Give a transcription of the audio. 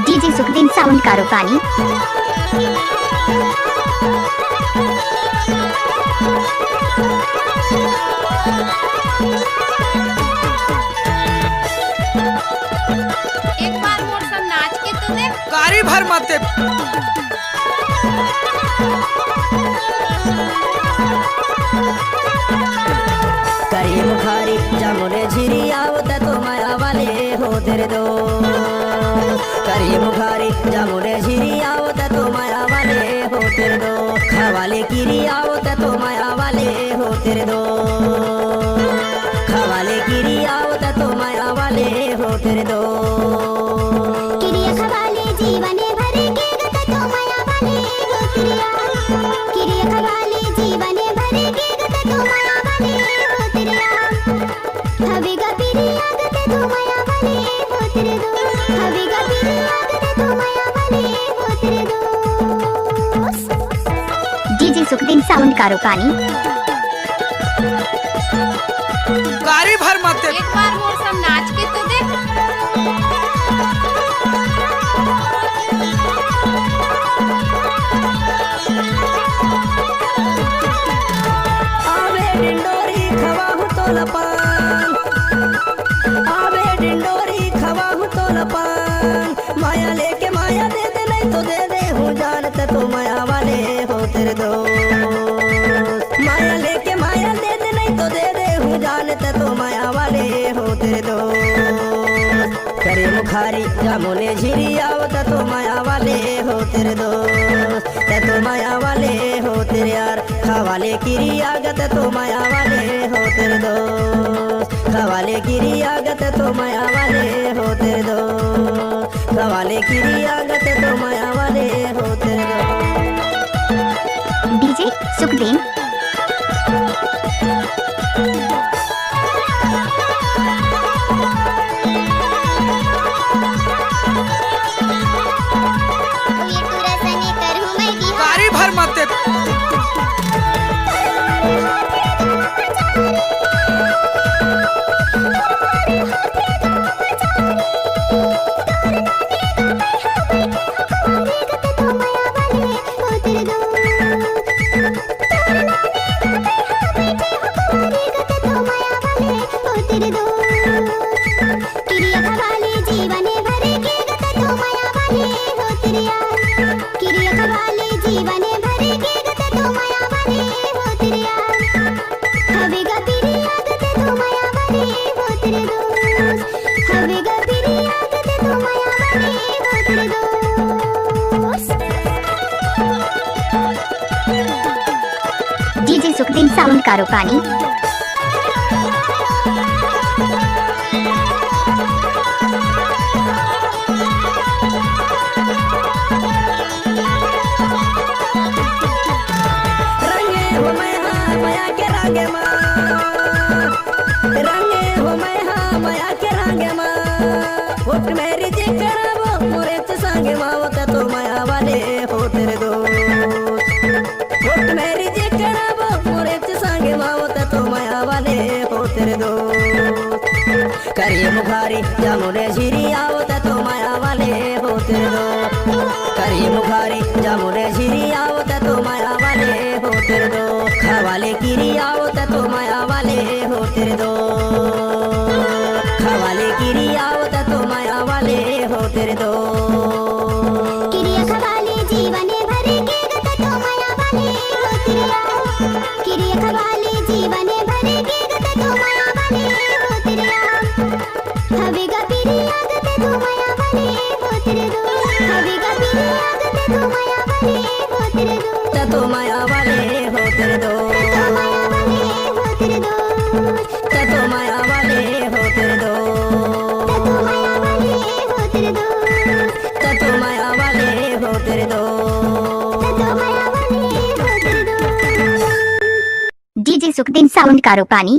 DJ Sukhdeen sound कारोपानी। एक बार मोर सब नाच के तो दे। कारी भर मते करी मुखारी जामुने झिरी आवत तो माया वाले हो तेरे दो। करी मुखारी जामुने झिरी आवत तो माया वाले हो तेरे दो। खवाले कीरी आवत तो माया वाले हो तेरे दो। खवाले कीरी आवत तो माया वाले हो तेरे दो। किरिया खवाले जीवने भरे के गत तो माया वाले हो तेरिया। किरिया खवाले जीवने भरे के गत तो माया वाले हो तेरिया। हवेगा पिरिया गत तो माया वाले हो तेरे दो। हवेगा पिरिया गत तो माया वाले हो तेरे दो। डीजे सुखदीन साउंड कारोपानी। कारी भर मते एक बार मोर सब नाच के तो दे। आवे डिंडोरी खवाहु तो लपान। आवे डिंडोरी खवाहु तो लपान। माया लेके माया दे दे नहीं तो दे दे हूँ जानत तो माया वाले हो तेरे दो। माया लेके माया दे दे नहीं तो दे दे हूँ जानत तो माया वाले हो तेरे दो। करे मुखारी जामुने झिरी आवत तो माया वाले हो तेरे दो। ते तो माया वाले हो तेरे यार। खवाले कीरी आगत तो माया वाले हो तेरे दो। खवाले कीरी आगत तो माया वाले हो तेरे दो। खवाले कीरी आगत तो माया वाले हो तेरे दो। डीजे सुखदीन। कारी भर मते किरिया खवाले जीवने भरे के गत तो माया वाले हो तेरिया। किरिया खवाले जीवने भरे के गत तो माया वाले हो तेरिया। हवेगा पिरिया गत तो माया वाले हो तेरे दो। हवेगा पिरिया गत तो माया वाले हो तेरे दो। डीजे सुखदीन साउंड कारोपानी। रंगे हो मैं हाँ माया के रंगे माँ। रंगे हो मैं हाँ माया के रंगे माँ। उठ मेरी जी करावो मोरे ते संगे माँ होता तो माया वाले हो तेरे दो। उठ मेरी जी करावो मोरे ते संगे माँ होता तो माया वाले हो तेरे दो। करिए मुखारी जामुने झिरी आवत तो माया वाले हो तेरे दो। करिए मुखारी जामुने झिरी आवत तो माया वाले हो तेरे दो। खवाले कीरी आवत तो माया वाले हो तेरे दो। खवाले कीरी आवत तो माया वाले हो तेरे दो। किरिया खवाले जीवने भरे के गत तो माया वाले हो तेरिया। किरिया खवाले जीवने भरे के गत तो माया वाले हो तेरिया। हवेगा पिरिया गत तो माया वाले हो तेरे दो। हवेगा पिरिया गत तो माया वाले हो तेरे दो। तो माया वाले हो तेरे दो। तो माया वाले हो तेरे दो। तो माया वाले हो तेरे दो। तो माया वाले हो तेरे दो। तो माया वाले हो तेरे दो। तो माया वाले हो तेरे दो। DJ Sukhdeen sound कारोपानी।